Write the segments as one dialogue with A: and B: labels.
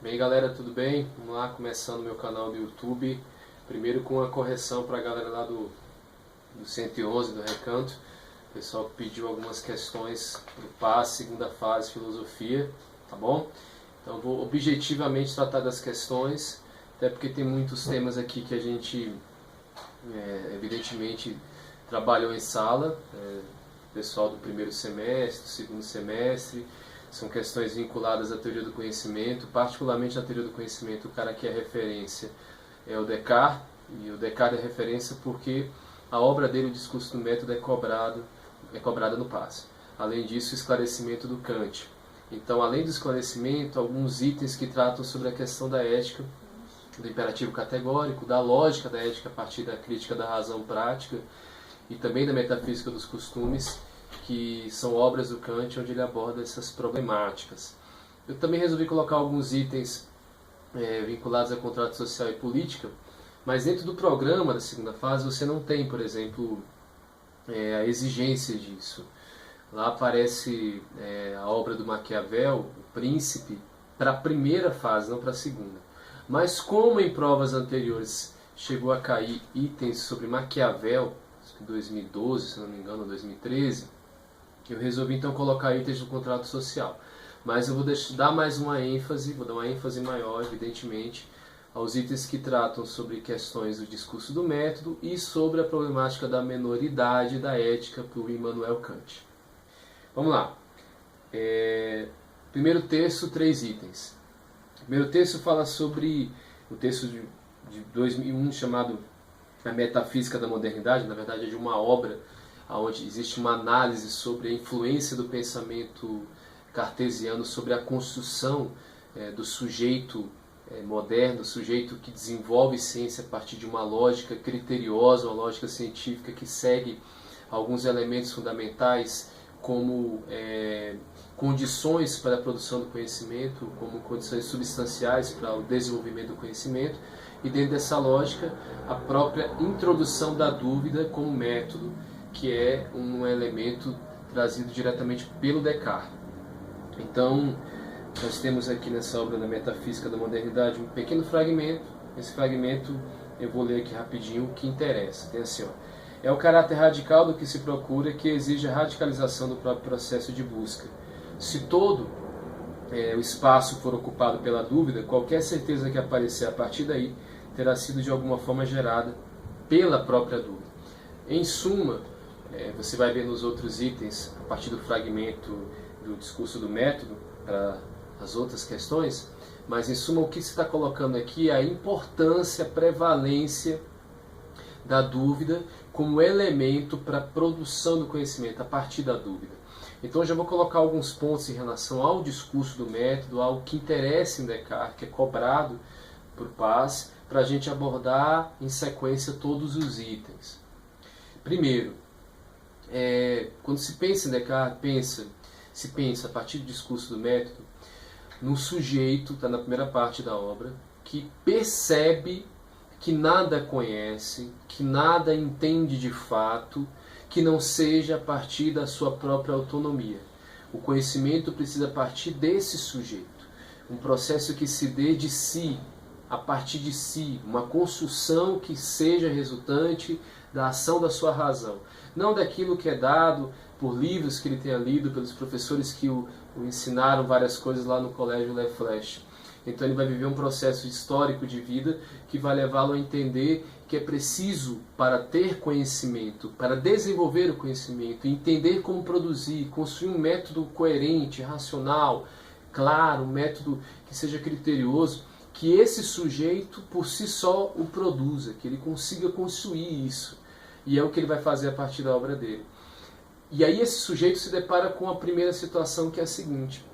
A: Bem, galera, tudo bem? Vamos lá, começando meu canal do YouTube. Primeiro com uma correção para a galera lá do 111, do Recanto. O pessoal pediu algumas questões do PAS, segunda fase, filosofia, tá bom? Então vou objetivamente tratar das questões, até porque tem muitos temas aqui que a gente, evidentemente, trabalhou em sala, pessoal do primeiro semestre, do segundo semestre. São questões vinculadas à teoria do conhecimento, particularmente na teoria do conhecimento. O cara que é referência é o Descartes, e o Descartes é referência porque a obra dele, o Discurso do Método, é cobrada no PAS. Além disso, o esclarecimento do Kant. Então, além do esclarecimento, alguns itens que tratam sobre a questão da ética, do imperativo categórico, da lógica da ética a partir da crítica da razão prática e também da metafísica dos costumes, que são obras do Kant onde ele aborda essas problemáticas. Eu também resolvi colocar alguns itens vinculados a contrato social e política, mas dentro do programa da segunda fase você não tem, por exemplo, a exigência disso. Lá aparece a obra do Maquiavel, O Príncipe, para a primeira fase, não para a segunda. Mas como em provas anteriores chegou a cair itens sobre Maquiavel, em 2012, se não me engano, 2013, eu resolvi então colocar itens do contrato social. Mas eu vou dar mais uma ênfase, vou dar uma ênfase maior, evidentemente, aos itens que tratam sobre questões do discurso do método e sobre a problemática da menoridade da ética por Immanuel Kant. Vamos lá. Primeiro texto, 3 itens. O primeiro texto fala sobre o texto de 2001 chamado A Metafísica da Modernidade, na verdade é de uma obra onde existe uma análise sobre a influência do pensamento cartesiano sobre a construção do sujeito moderno, sujeito que desenvolve ciência a partir de uma lógica criteriosa, uma lógica científica que segue alguns elementos fundamentais como condições para a produção do conhecimento, como condições substanciais para o desenvolvimento do conhecimento, e dentro dessa lógica a própria introdução da dúvida como método, que é um elemento trazido diretamente pelo Descartes. Então, nós temos aqui nessa obra da Metafísica da Modernidade um pequeno fragmento. Esse fragmento eu vou ler aqui rapidinho o que interessa. Tem assim, é o caráter radical do que se procura que exige a radicalização do próprio processo de busca. Se todo o espaço for ocupado pela dúvida, qualquer certeza que aparecer a partir daí terá sido de alguma forma gerada pela própria dúvida. Em suma, você vai ver nos outros itens, a partir do fragmento do discurso do método, para as outras questões, mas em suma o que se está colocando aqui é a importância, a prevalência da dúvida como elemento para a produção do conhecimento, a partir da dúvida. Então eu já vou colocar alguns pontos em relação ao discurso do método, ao que interessa em Descartes, que é cobrado por PAS, para a gente abordar em sequência todos os itens. Primeiro, quando se pensa em Descartes, se pensa a partir do discurso do método no sujeito, está na primeira parte da obra, que percebe que nada conhece, que nada entende de fato, que não seja a partir da sua própria autonomia. O conhecimento precisa partir desse sujeito, um processo que se dê de si, a partir de si, uma construção que seja resultante da ação da sua razão. Não daquilo que é dado por livros que ele tenha lido, pelos professores que o ensinaram várias coisas lá no colégio Le Flèche. Então ele vai viver um processo histórico de vida que vai levá-lo a entender que é preciso, para ter conhecimento, para desenvolver o conhecimento, entender como produzir, construir um método coerente, racional, claro, um método que seja criterioso, que esse sujeito por si só o produza, que ele consiga construir isso. E é o que ele vai fazer a partir da obra dele. E aí esse sujeito se depara com a primeira situação, que é a seguinte.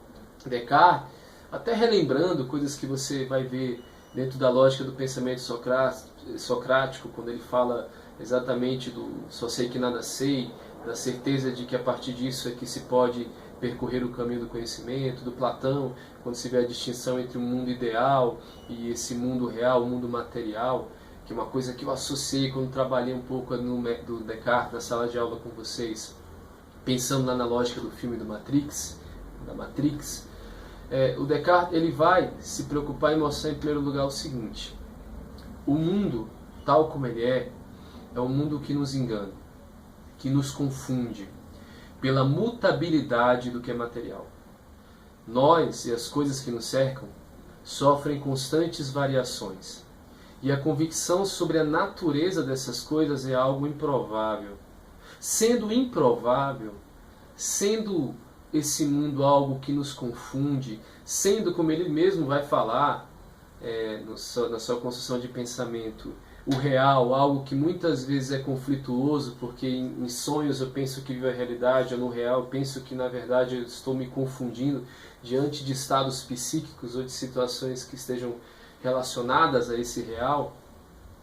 A: Descartes, até relembrando coisas que você vai ver dentro da lógica do pensamento socrático, quando ele fala exatamente do só sei que nada sei, da certeza de que a partir disso é que se pode percorrer o caminho do conhecimento, do Platão, quando se vê a distinção entre o mundo ideal e esse mundo real, o mundo material, que é uma coisa que eu associei quando trabalhei um pouco no método Descartes, na sala de aula com vocês, pensando na lógica do filme da Matrix, O Descartes ele vai se preocupar em mostrar em primeiro lugar o seguinte: o mundo, tal como ele é um mundo que nos engana, que nos confunde pela mutabilidade do que é material. Nós e as coisas que nos cercam sofrem constantes variações. E a convicção sobre a natureza dessas coisas é algo improvável. Sendo improvável, sendo esse mundo algo que nos confunde, sendo, como ele mesmo vai falar na sua construção de pensamento, o real, algo que muitas vezes é conflituoso, porque em sonhos eu penso que vivo a realidade, ou no real eu penso que na verdade eu estou me confundindo diante de estados psíquicos ou de situações que estejam relacionadas a esse real.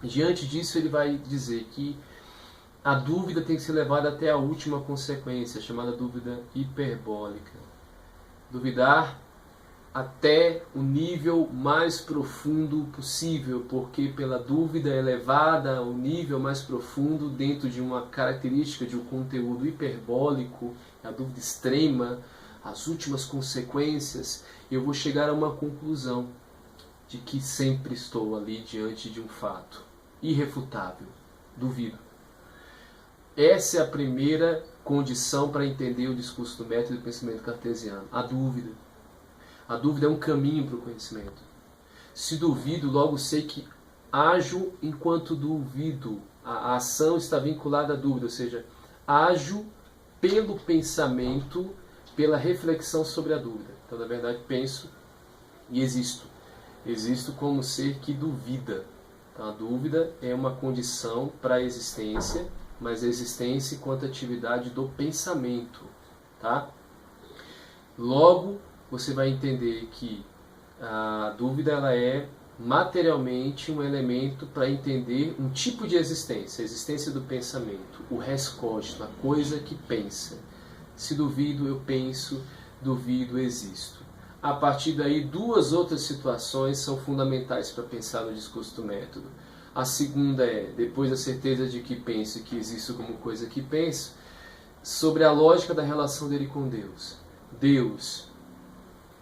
A: Diante disso ele vai dizer que a dúvida tem que ser levada até a última consequência, chamada dúvida hiperbólica. Duvidar até o nível mais profundo possível, porque pela dúvida é levada ao nível mais profundo dentro de uma característica de um conteúdo hiperbólico, a dúvida extrema, as últimas consequências, eu vou chegar a uma conclusão de que sempre estou ali diante de um fato irrefutável. Duvido. Essa é a primeira condição para entender o discurso do método do pensamento cartesiano, a dúvida. A dúvida é um caminho para o conhecimento. Se duvido, logo sei que ajo enquanto duvido. A ação está vinculada à dúvida, ou seja, ajo pelo pensamento, pela reflexão sobre a dúvida. Então, na verdade, penso e existo. Existo como ser que duvida. Então, a dúvida é uma condição para a existência, mas a existência enquanto atividade do pensamento. Tá? Logo, você vai entender que a dúvida ela é materialmente um elemento para entender um tipo de existência, a existência do pensamento, o res cogito, a coisa que pensa. Se duvido, eu penso, duvido, existo. A partir daí, duas outras situações são fundamentais para pensar no discurso do método. A segunda é, depois da certeza de que penso e que existo como coisa que penso, sobre a lógica da relação dele com Deus. Deus,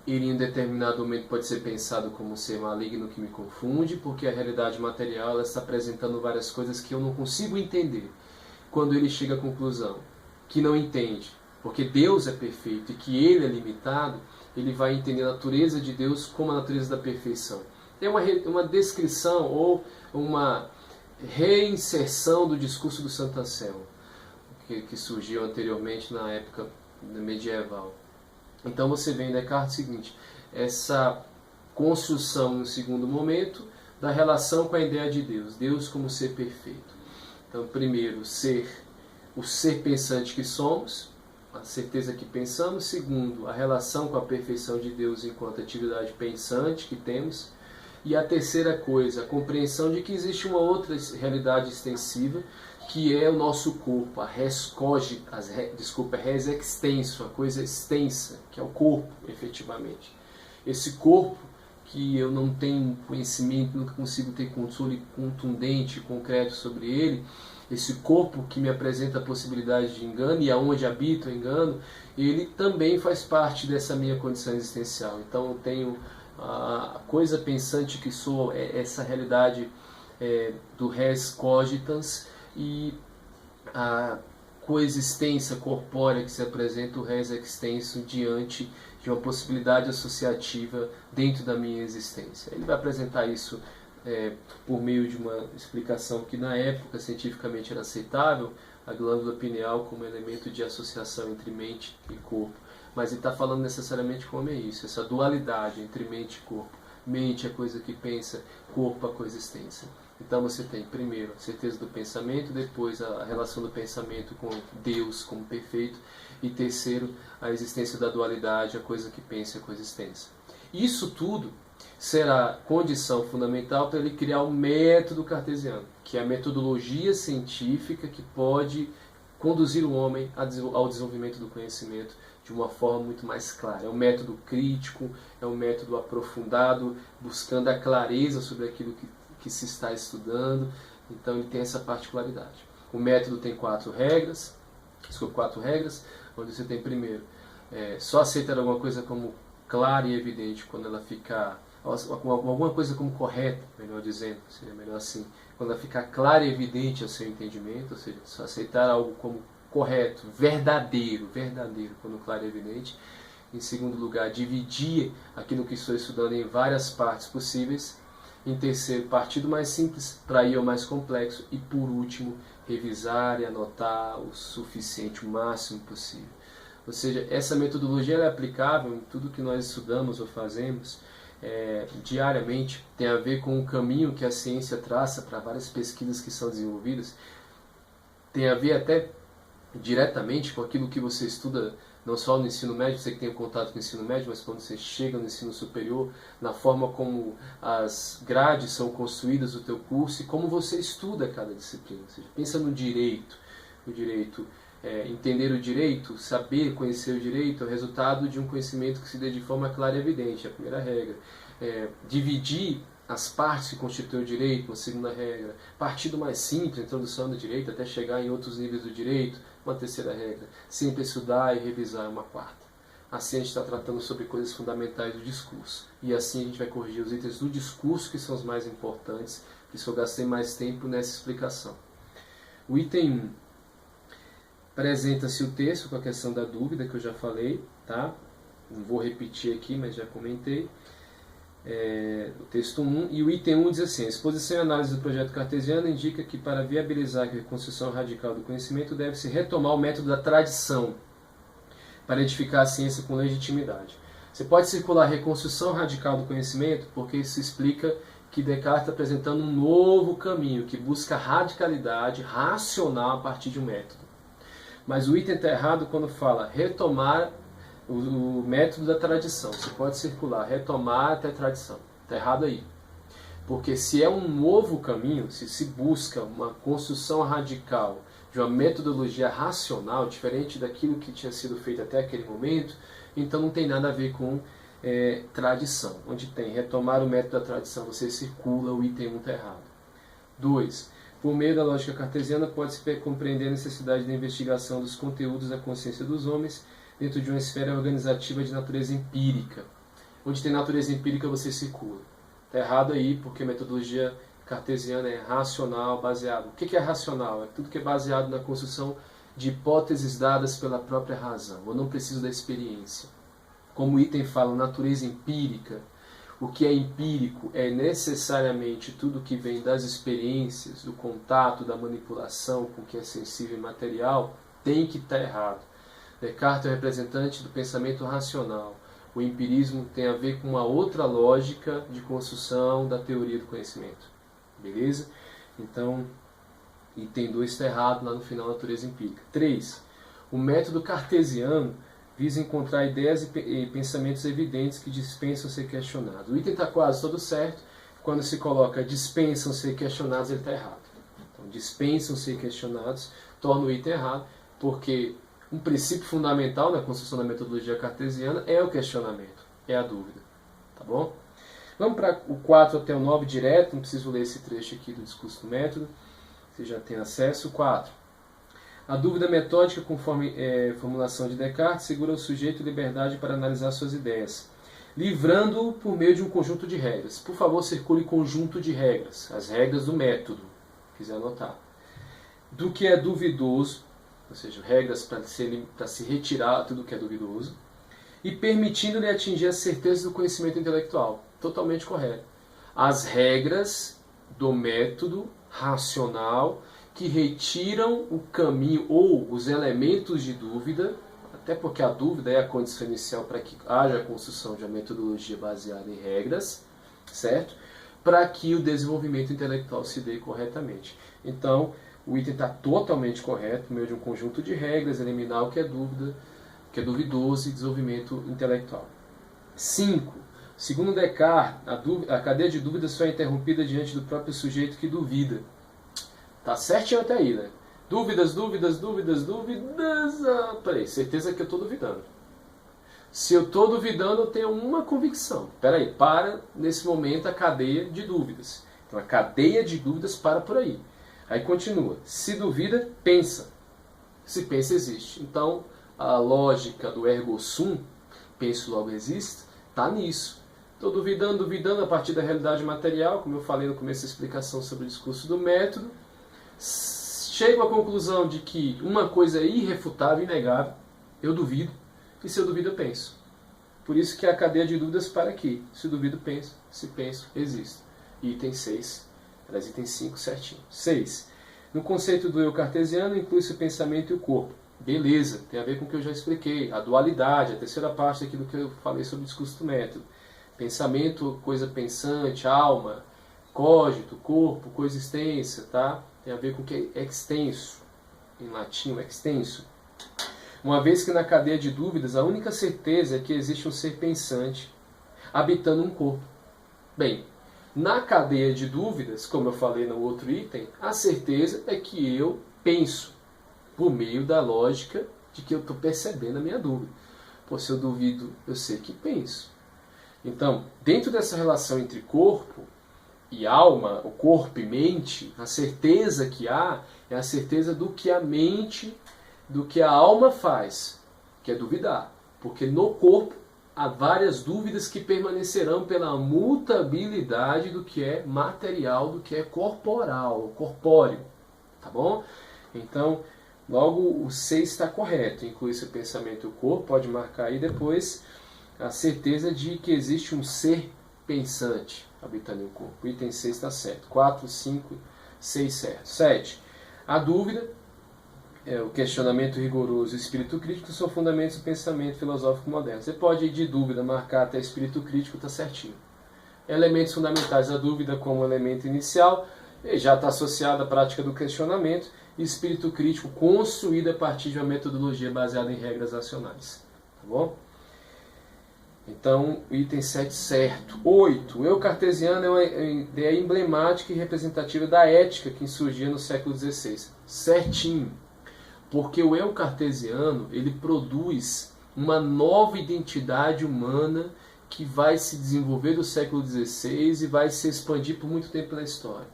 A: ele em determinado momento pode ser pensado como um ser maligno que me confunde, porque a realidade material ela está apresentando várias coisas que eu não consigo entender. Quando ele chega à conclusão que não entende, porque Deus é perfeito e que ele é limitado, ele vai entender a natureza de Deus como a natureza da perfeição. É uma descrição ou uma reinserção do discurso do Santo Anselmo, que surgiu anteriormente na época medieval. Então você vê em Descartes o seguinte, essa construção no segundo momento da relação com a ideia de Deus, Deus como ser perfeito. Então primeiro, o ser pensante que somos, a certeza que pensamos. Segundo, a relação com a perfeição de Deus enquanto atividade pensante que temos. E a terceira coisa, a compreensão de que existe uma outra realidade extensiva, que é o nosso corpo, a res extenso, a coisa extensa, que é o corpo, efetivamente. Esse corpo que eu não tenho conhecimento, nunca consigo ter controle contundente, concreto sobre ele, esse corpo que me apresenta a possibilidade de engano e aonde habita o engano, ele também faz parte dessa minha condição existencial. Então eu tenho a coisa pensante que sou, essa realidade do res cogitans, e a coexistência corpórea que se apresenta o res extenso diante de uma possibilidade associativa dentro da minha existência. Ele vai apresentar isso por meio de uma explicação que na época cientificamente era aceitável, a glândula pineal como elemento de associação entre mente e corpo. Mas ele está falando necessariamente como é isso, essa dualidade entre mente e corpo. Mente é a coisa que pensa, corpo a coexistência. Então você tem primeiro a certeza do pensamento, depois a relação do pensamento com Deus como perfeito, e terceiro a existência da dualidade, a coisa que pensa e a coexistência. Isso tudo será condição fundamental para ele criar o método cartesiano, que é a metodologia científica que pode conduzir o homem ao desenvolvimento do conhecimento de uma forma muito mais clara. É um método crítico, é um método aprofundado, buscando a clareza sobre aquilo que se está estudando. Então ele tem essa particularidade. O método tem quatro regras, onde você tem primeiro, só aceitar alguma coisa como clara e evidente, quando ela ficar, alguma coisa como correta, melhor dizendo, seria melhor assim, quando ela ficar clara e evidente ao seu entendimento, ou seja, aceitar algo como correto, verdadeiro, quando claro e evidente. Em segundo lugar, dividir aquilo que estou estudando em várias partes possíveis. Em terceiro, partir do mais simples para ir ao mais complexo. E por último, revisar e anotar o suficiente, o máximo possível. Ou seja, essa metodologia é aplicável em tudo que nós estudamos ou fazemos diariamente. Tem a ver com o caminho que a ciência traça para várias pesquisas que são desenvolvidas. Tem a ver até diretamente com aquilo que você estuda, não só no ensino médio, você que tem contato com o ensino médio, mas quando você chega no ensino superior, na forma como as grades são construídas do teu curso e como você estuda cada disciplina. Ou seja, pensa no direito. Entender o direito, saber conhecer o direito é o resultado de um conhecimento que se dê de forma clara e evidente, é a primeira regra. Dividir as partes que constituem o direito, uma segunda regra. Partir do mais simples, introdução do direito, até chegar em outros níveis do direito, uma terceira regra. Sempre estudar e revisar, uma quarta. Assim a gente está tratando sobre coisas fundamentais do discurso. E assim a gente vai corrigir os itens do discurso, que são os mais importantes, que só gastei mais tempo nessa explicação. O item 1. Apresenta-se o texto com a questão da dúvida, que eu já falei, tá? Não vou repetir aqui, mas já comentei. O texto 1, e o item 1 diz assim: a exposição e análise do projeto cartesiano indica que para viabilizar a reconstrução radical do conhecimento deve-se retomar o método da tradição para edificar a ciência com legitimidade. Você pode circular reconstrução radical do conhecimento porque isso explica que Descartes está apresentando um novo caminho que busca radicalidade racional a partir de um método. Mas o item está errado quando fala retomar o método da tradição. Você pode circular, retomar até tradição. Está errado aí. Porque se é um novo caminho, se busca uma construção radical de uma metodologia racional, diferente daquilo que tinha sido feito até aquele momento, então não tem nada a ver com tradição. Onde tem retomar o método da tradição, você circula, o item 1 está errado. 2. Por meio da lógica cartesiana, pode-se compreender a necessidade da investigação dos conteúdos da consciência dos homens dentro de uma esfera organizativa de natureza empírica. Onde tem natureza empírica, você circula. Está errado aí, porque a metodologia cartesiana é racional, baseado. O que é racional? É tudo que é baseado na construção de hipóteses dadas pela própria razão. Eu não preciso da experiência. Como o item fala, natureza empírica, o que é empírico é necessariamente tudo que vem das experiências, do contato, da manipulação com o que é sensível e material, tem que estar errado. Descartes é o representante do pensamento racional. O empirismo tem a ver com uma outra lógica de construção da teoria do conhecimento. Beleza? Então, item 2 está errado lá no final, natureza empírica. 3. O método cartesiano visa encontrar ideias e pensamentos evidentes que dispensam ser questionados. O item está quase todo certo. Quando se coloca dispensam ser questionados, ele está errado. Então, dispensam ser questionados torna o item errado, porque um princípio fundamental na construção da metodologia cartesiana é o questionamento, é a dúvida. Tá bom? Vamos para o 4 até o 9 direto, não preciso ler esse trecho aqui do discurso do método, você já tem acesso. 4. A dúvida metódica, conforme formulação de Descartes, segura ao sujeito liberdade para analisar suas ideias, livrando-o por meio de um conjunto de regras. Por favor, circule conjunto de regras, as regras do método, se quiser anotar. Do que é duvidoso, ou seja, regras para se retirar tudo que é duvidoso, e permitindo-lhe atingir a certeza do conhecimento intelectual. Totalmente correto. As regras do método racional que retiram o caminho ou os elementos de dúvida, até porque a dúvida é a condição inicial para que haja a construção de uma metodologia baseada em regras, certo? Para que o desenvolvimento intelectual se dê corretamente. Então, o item está totalmente correto, por meio de um conjunto de regras, eliminar o que é dúvida, que é duvidoso, e desenvolvimento intelectual. 5. Segundo Descartes, a cadeia de dúvidas só é interrompida diante do próprio sujeito que duvida. Tá certinho até aí, né? Dúvidas. Peraí, certeza que eu estou duvidando. Se eu estou duvidando, eu tenho uma convicção. Peraí, para nesse momento a cadeia de dúvidas. Então a cadeia de dúvidas para por aí. Aí continua. Se duvida, pensa. Se pensa, existe. Então a lógica do ergo sum, penso logo existo, Está nisso. Estou duvidando a partir da realidade material, como eu falei no começo da explicação sobre o discurso do método. Chego à conclusão de que uma coisa é irrefutável, inegável, eu duvido, e se eu duvido eu penso. Por isso que a cadeia de dúvidas para aqui. Se duvido, penso. Se penso, existo. Item 6. Aliás, item 5 certinho. 6. No conceito do eu cartesiano, inclui-se o pensamento e o corpo. Beleza, tem a ver com o que eu já expliquei. A dualidade, a terceira parte aqui do que eu falei sobre o discurso do método. Pensamento, coisa pensante, alma, cogito, corpo, coisa extensa, tá? Tem a ver com o que é extenso. Em latim, o extenso. Uma vez que na cadeia de dúvidas a única certeza é que existe um ser pensante habitando um corpo. Bem, na cadeia de dúvidas, como eu falei no outro item, a certeza é que eu penso, por meio da lógica de que eu estou percebendo a minha dúvida. Pô, se eu duvido, eu sei que penso. Então, dentro dessa relação entre corpo e alma, o corpo e mente, a certeza que há é a certeza do que a mente, do que a alma faz, que é duvidar. Porque no corpo há várias dúvidas que permanecerão pela mutabilidade do que é material, do que é corporal, corpóreo. Tá bom? Então, logo o 6 está correto. Inclui seu pensamento e o corpo, pode marcar aí depois a certeza de que existe um ser pensante habitando em um corpo. O item 6 está certo. 4, 5, 6 certo. 7. A dúvida, o questionamento rigoroso e o espírito crítico são fundamentos do pensamento filosófico moderno. Você pode ir de dúvida, marcar até espírito crítico, está certinho. Elementos fundamentais da dúvida como elemento inicial, já está associado à prática do questionamento, e espírito crítico construído a partir de uma metodologia baseada em regras racionais. Tá bom? Então, item 7 certo. 8. O eu cartesiano é uma ideia emblemática e representativa da ética que surgia no século XVI. Certinho. Porque o eu cartesiano, ele produz uma nova identidade humana que vai se desenvolver do século XVI e vai se expandir por muito tempo na história.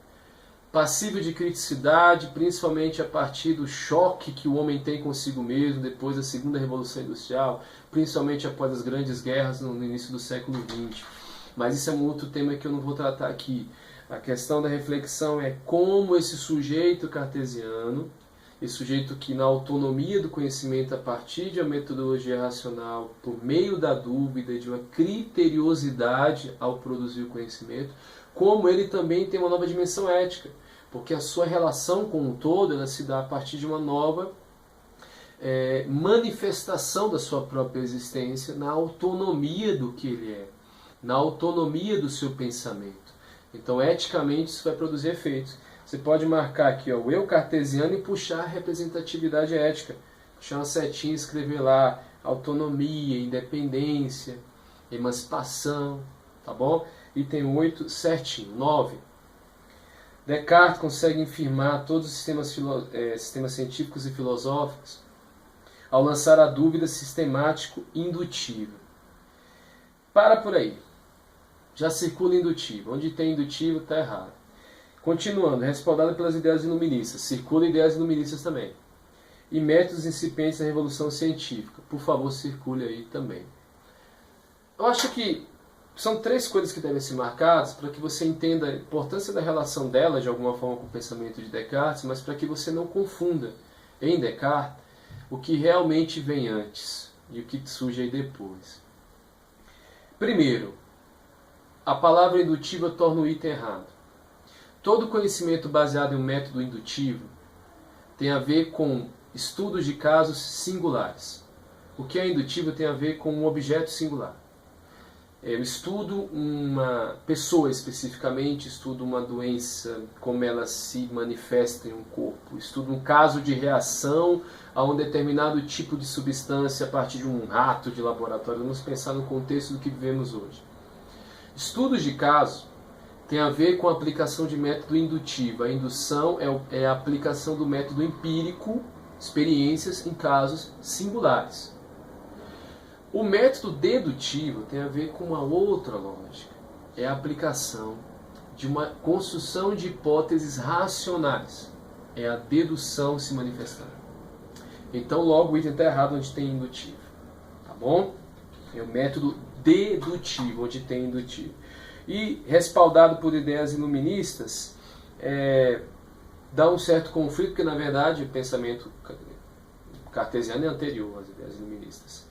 A: Passível de criticidade, principalmente a partir do choque que o homem tem consigo mesmo depois da segunda Revolução Industrial, principalmente após as grandes guerras no início do século XX. Mas isso é um outro tema que eu não vou tratar aqui. A questão da reflexão é como esse sujeito cartesiano, esse sujeito que na autonomia do conhecimento a partir de uma metodologia racional, por meio da dúvida e de uma criteriosidade ao produzir o conhecimento, como ele também tem uma nova dimensão ética, porque a sua relação com o todo ela se dá a partir de uma nova manifestação da sua própria existência na autonomia do que ele é, na autonomia do seu pensamento. Então, eticamente, isso vai produzir efeitos. Você pode marcar aqui o eu cartesiano e puxar a representatividade ética. Puxar uma setinha e escrever lá autonomia, independência, emancipação, tá bom? Item 8, certinho. 9. Descartes consegue infirmar todos os sistemas científicos e filosóficos ao lançar a dúvida sistemático-indutiva. Para por aí. Já circula indutivo. Onde tem indutivo, está errado. Continuando, respaldado pelas ideias iluministas. Circula ideias iluministas também. E métodos incipientes da revolução científica. Por favor, circule aí também. Eu acho que são 3 coisas que devem ser marcadas para que você entenda a importância da relação dela, de alguma forma, com o pensamento de Descartes, mas para que você não confunda em Descartes o que realmente vem antes e o que surge aí depois. Primeiro, a palavra indutiva torna o item errado. Todo conhecimento baseado em um método indutivo tem a ver com estudos de casos singulares. O que é indutivo tem a ver com um objeto singular. Eu estudo uma pessoa especificamente, estudo uma doença, como ela se manifesta em um corpo. Estudo um caso de reação a um determinado tipo de substância a partir de um rato de laboratório. Vamos pensar no contexto do que vivemos hoje. Estudos de caso tem a ver com a aplicação de método indutivo. A indução é a aplicação do método empírico, experiências em casos singulares. O método dedutivo tem a ver com uma outra lógica. É a aplicação de uma construção de hipóteses racionais. É a dedução se manifestando. Então, logo, o item está errado onde tem indutivo. Tá bom? É o método dedutivo, onde tem indutivo. E respaldado por ideias iluministas, dá um certo conflito, porque na verdade o pensamento cartesiano é anterior às ideias iluministas.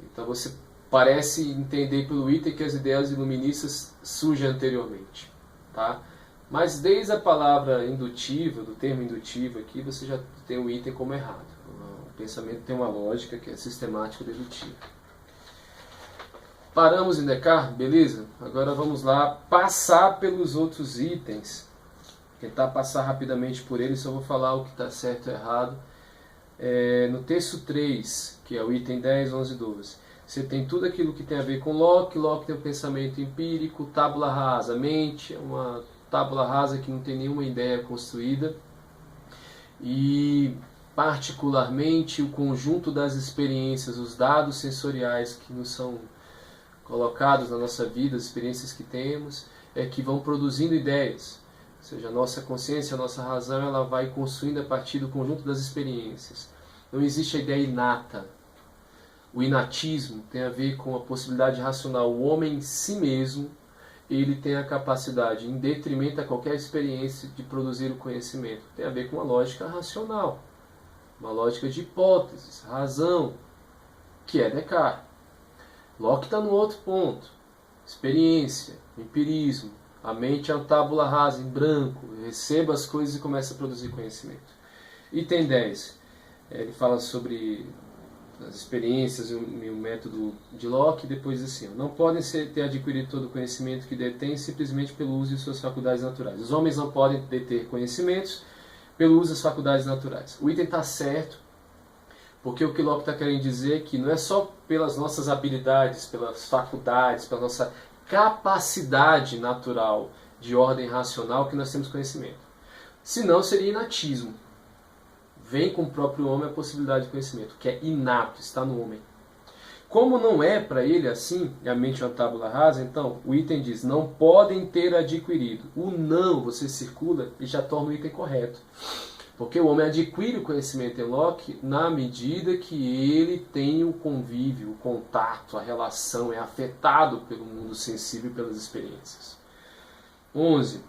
A: Então você parece entender pelo item que as ideias iluministas surgem anteriormente. Tá? Mas desde a palavra indutiva, do termo indutivo aqui, você já tem o item como errado. O pensamento tem uma lógica que é sistemático-dedutiva. Paramos em Descartes, beleza? Agora vamos lá passar pelos outros itens. Tentar passar rapidamente por eles, só vou falar o que está certo e errado. No texto 3, que é o item 10, 11 e 12, você tem tudo aquilo que tem a ver com Locke. Locke tem o pensamento empírico, tábula rasa. Mente é uma tábula rasa que não tem nenhuma ideia construída. E particularmente o conjunto das experiências, os dados sensoriais que nos são colocados na nossa vida, as experiências que temos, que vão produzindo ideias. Ou seja, a nossa consciência, a nossa razão, ela vai construindo a partir do conjunto das experiências. Não existe a ideia inata. O inatismo tem a ver com a possibilidade racional. O homem em si mesmo, ele tem a capacidade, em detrimento a qualquer experiência, de produzir o conhecimento. Tem a ver com uma lógica racional, uma lógica de hipóteses, razão, que é Descartes. Locke está no outro ponto. Experiência, empirismo. A mente é uma tábula rasa, em branco. Receba as coisas e começa a produzir conhecimento. Item 10. Ele fala sobre as experiências e o método de Locke. Depois assim, não podem ter adquirido todo o conhecimento que detêm simplesmente pelo uso de suas faculdades naturais. Os homens não podem deter conhecimentos pelo uso das faculdades naturais. O item está certo, porque o que Locke está querendo dizer é que não é só pelas nossas habilidades, pelas faculdades, pela nossa capacidade natural de ordem racional que nós temos conhecimento. Senão seria inatismo. Vem com o próprio homem a possibilidade de conhecimento, que é inato, está no homem. Como não é para ele assim, e a mente é uma tábula rasa, então o item diz, não podem ter adquirido. O não, você circula e já torna o item correto. Porque o homem adquire o conhecimento em Locke na medida que ele tem o convívio, o contato, a relação, é afetado pelo mundo sensível e pelas experiências. 11.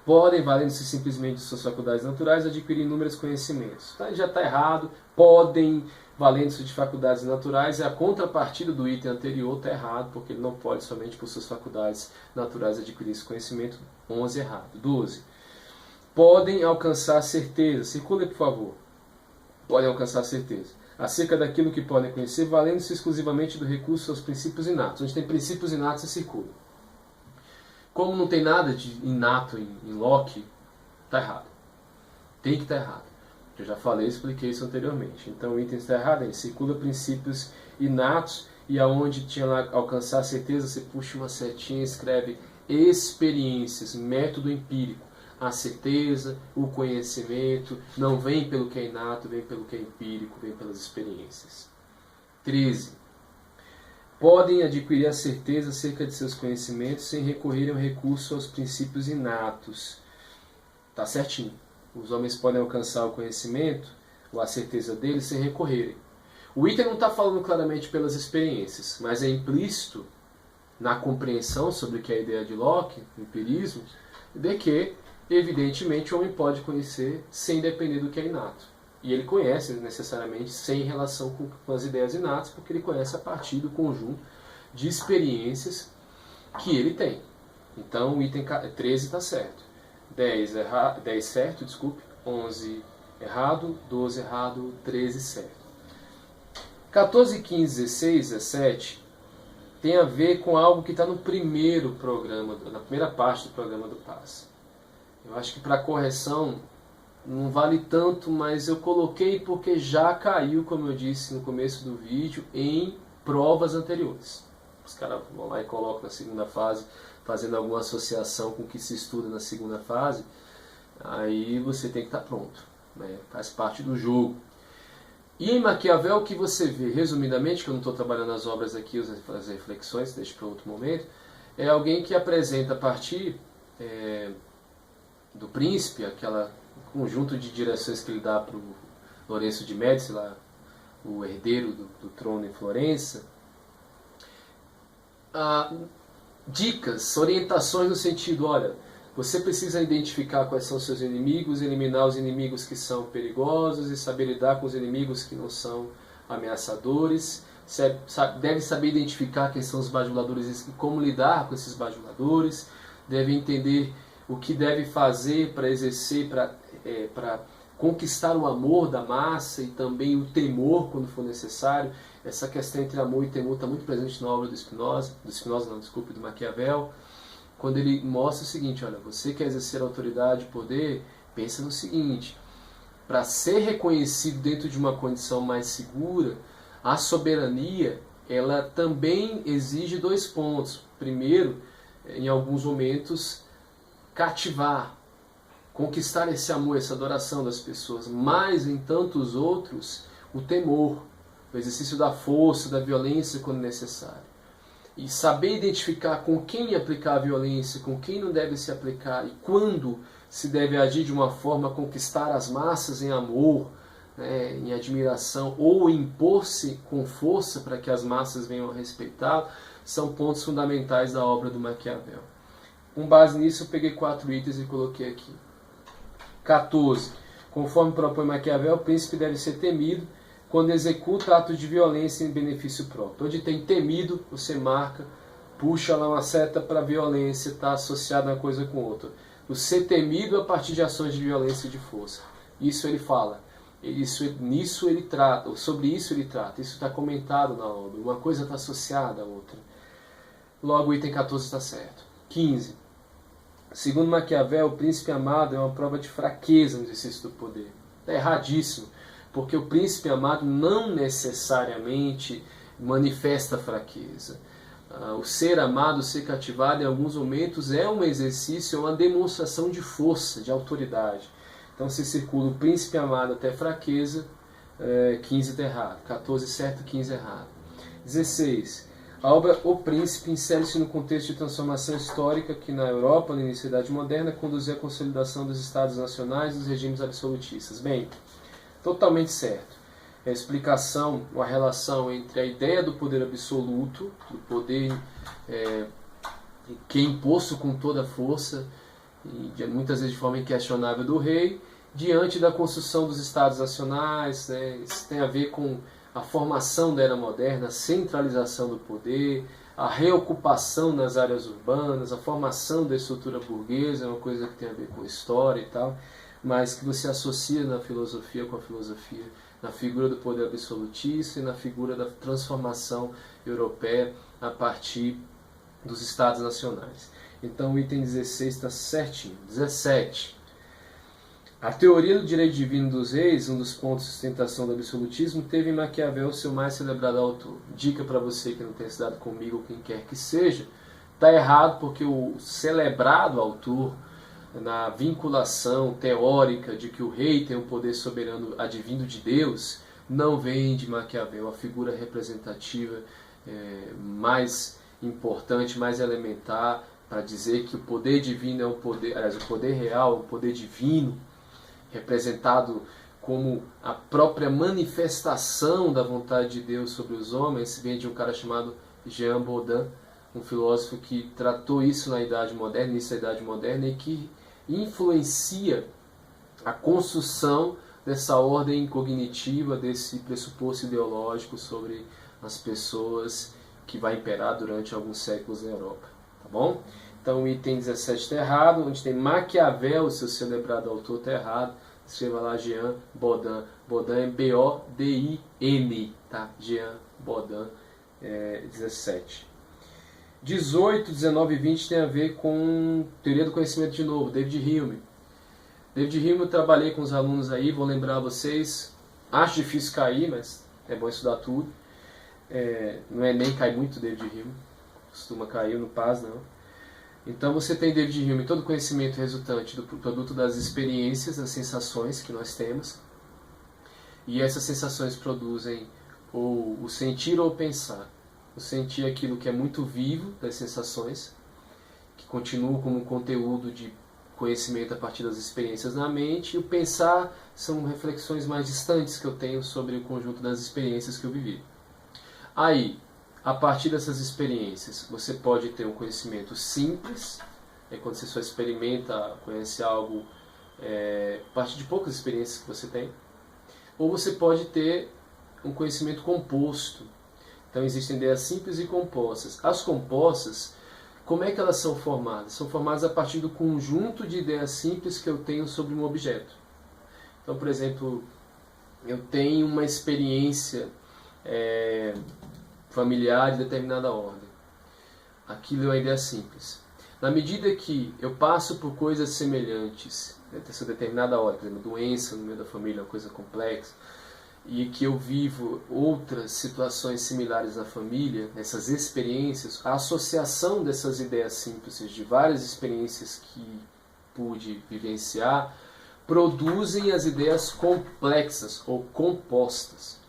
A: Podem, valendo-se simplesmente de suas faculdades naturais, adquirir inúmeros conhecimentos. Então, já está errado. Podem, valendo-se de faculdades naturais, é a contrapartida do item anterior, está errado, porque ele não pode somente por suas faculdades naturais adquirir esse conhecimento. 11 errado. 12. Podem alcançar certeza. Circule, por favor. Podem alcançar certeza. Acerca daquilo que podem conhecer, valendo-se exclusivamente do recurso aos princípios inatos. Onde tem princípios inatos, se circula. Como não tem nada de inato em Locke, está errado. Tem que estar errado. Eu já falei e expliquei isso anteriormente. Então o item está errado, ele circula princípios inatos e aonde tinha lá alcançar certeza, você puxa uma setinha e escreve experiências, método empírico. A certeza, o conhecimento, não vem pelo que é inato, vem pelo que é empírico, vem pelas experiências. 13. Podem adquirir a certeza acerca de seus conhecimentos sem recorrerem ao recurso aos princípios inatos. Está certinho. Os homens podem alcançar o conhecimento, ou a certeza deles, sem recorrerem. O item não está falando claramente pelas experiências, mas é implícito na compreensão sobre o que é a ideia de Locke, o empirismo, de que evidentemente o homem pode conhecer sem depender do que é inato. E ele conhece necessariamente sem relação com as ideias inatas, porque ele conhece a partir do conjunto de experiências que ele tem. Então o item 13 está certo. 10 certo, desculpe. 11 errado, 12 errado, 13 certo. 14, 15, 16, 17 tem a ver com algo que está no primeiro programa, na primeira parte do programa do passe. Eu acho que para correção não vale tanto, mas eu coloquei porque já caiu, como eu disse no começo do vídeo, em provas anteriores. Os caras vão lá e colocam na segunda fase, fazendo alguma associação com o que se estuda na segunda fase, aí você tem que estar pronto, né? Faz parte do jogo. E em Maquiavel, o que você vê, resumidamente, que eu não estou trabalhando as obras aqui, as reflexões, deixo para outro momento, é alguém que apresenta a partir do príncipe, aquele conjunto de direções que ele dá para o Lourenço de Médici, lá, o herdeiro do trono em Florença, dicas, orientações no sentido, olha, você precisa identificar quais são os seus inimigos, eliminar os inimigos que são perigosos e saber lidar com os inimigos que não são ameaçadores. Você deve saber identificar quem são os bajuladores e como lidar com esses bajuladores. Deve entender o que deve fazer para exercer, para conquistar o amor da massa e também o temor quando for necessário. Essa questão entre amor e temor está muito presente na obra do Maquiavel, quando ele mostra o seguinte, olha, você quer exercer autoridade e poder, pensa no seguinte, para ser reconhecido dentro de uma condição mais segura, a soberania, ela também exige 2 pontos. Primeiro, em alguns momentos, cativar, conquistar esse amor, essa adoração das pessoas, mas em tantos outros, o temor, o exercício da força, da violência quando necessário. E saber identificar com quem aplicar a violência, com quem não deve se aplicar e quando se deve agir de uma forma a conquistar as massas em amor, né, em admiração, ou impor-se com força para que as massas venham a respeitá-lo, são pontos fundamentais da obra do Maquiavel. Com base nisso, eu peguei 4 itens e coloquei aqui. 14. Conforme propõe Maquiavel, o príncipe deve ser temido quando executa atos de violência em benefício próprio. Onde tem temido, você marca, puxa lá uma seta para a violência, está associada uma coisa com outra. O ser temido a partir de ações de violência e de força. Isso ele fala. Nisso ele trata, sobre isso ele trata. Isso está comentado na obra. Uma coisa está associada à outra. Logo o item 14 está certo. 15. Segundo Maquiavel, o príncipe amado é uma prova de fraqueza no exercício do poder. Está erradíssimo, porque o príncipe amado não necessariamente manifesta fraqueza. O ser amado, o ser cativado, em alguns momentos é um exercício, é uma demonstração de força, de autoridade. Então se circula o príncipe amado até fraqueza, 15 está errado, 14 certo, 15 errado. 16. A obra O Príncipe insere-se no contexto de transformação histórica que na Europa, no início da Idade Moderna, conduziu à consolidação dos Estados nacionais e dos regimes absolutistas. Bem, totalmente certo. A explicação, a relação entre a ideia do poder absoluto, do poder que é imposto com toda a força, e muitas vezes de forma inquestionável do rei, diante da construção dos Estados nacionais, né? Isso tem a ver com a formação da era moderna, a centralização do poder, a reocupação nas áreas urbanas, a formação da estrutura burguesa, é uma coisa que tem a ver com história e tal, mas que você associa na filosofia com a filosofia, na figura do poder absolutista e na figura da transformação europeia a partir dos Estados nacionais. Então o item 16 está certinho. 17. A teoria do direito divino dos reis, um dos pontos de sustentação do absolutismo, teve em Maquiavel seu mais celebrado autor. Dica para você que não tem estudado comigo ou quem quer que seja, está errado porque o celebrado autor, na vinculação teórica de que o rei tem um poder soberano advindo de Deus, não vem de Maquiavel. A figura representativa mais importante, mais elementar, para dizer que o poder divino é um poder, aliás, o poder real é um poder divino, representado como a própria manifestação da vontade de Deus sobre os homens, vem de um cara chamado Jean Bodin, um filósofo que tratou isso na Idade Moderna, início da Idade Moderna, e que influencia a construção dessa ordem cognitiva, desse pressuposto ideológico sobre as pessoas que vai imperar durante alguns séculos na Europa. Tá bom? Então o item 17 está errado, onde tem Maquiavel, o seu celebrado autor, está errado. Escreva lá Jean Bodin. Bodin é B-O-D-I-N, tá? Jean Bodin, 17. 18, 19 e 20 tem a ver com teoria do conhecimento de novo, David Hume. David Hume eu trabalhei com os alunos aí, vou lembrar vocês. Acho difícil cair, mas é bom estudar tudo. Não é nem cai muito David Hume, costuma cair, não paz não. Então você tem David Hume, todo conhecimento resultante do produto das experiências, das sensações que nós temos. E essas sensações produzem ou o sentir ou o pensar. O sentir é aquilo que é muito vivo das sensações, que continua como um conteúdo de conhecimento a partir das experiências na mente. E o pensar são reflexões mais distantes que eu tenho sobre o conjunto das experiências que eu vivi. Aí, A partir dessas experiências, você pode ter um conhecimento simples, é quando você só experimenta, conhece algo a partir de poucas experiências que você tem, ou você pode ter um conhecimento composto. Então existem ideias simples e compostas. As compostas, como é que elas são formadas? São formadas a partir do conjunto de ideias simples que eu tenho sobre um objeto. Então, por exemplo, eu tenho uma experiência familiar de determinada ordem. Aquilo é uma ideia simples. Na medida que eu passo por coisas semelhantes, dessa determinada ordem, por exemplo, doença no meio da família, uma coisa complexa, e que eu vivo outras situações similares na família, essas experiências, a associação dessas ideias simples, de várias experiências que pude vivenciar, produzem as ideias complexas ou compostas.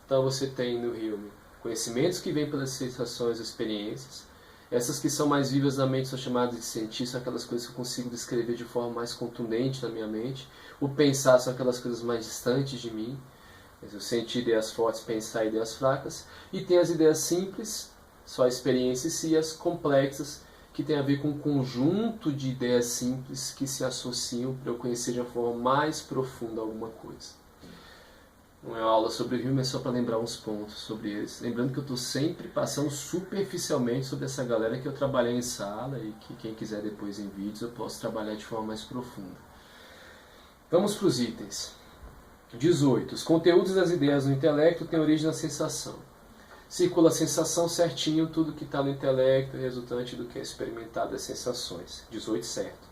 A: Então você tem no Hume conhecimentos que vêm pelas sensações e experiências. Essas que são mais vivas na mente são chamadas de sentir, são aquelas coisas que eu consigo descrever de forma mais contundente na minha mente. O pensar são aquelas coisas mais distantes de mim. Eu sentir ideias fortes, pensar ideias fracas. E tem as ideias simples, só a experiência em si, e as complexas, que tem a ver com um conjunto de ideias simples que se associam para eu conhecer de uma forma mais profunda alguma coisa. Não é uma aula sobre o Hume, é só para lembrar uns pontos sobre eles. Lembrando que eu estou sempre passando superficialmente sobre essa galera que eu trabalhei em sala e que quem quiser depois em vídeos eu posso trabalhar de forma mais profunda. Vamos para os itens. 18. Os conteúdos das ideias no intelecto têm origem na sensação. Circula a sensação certinho, tudo que está no intelecto é resultante do que é experimentado das sensações. 18, certo.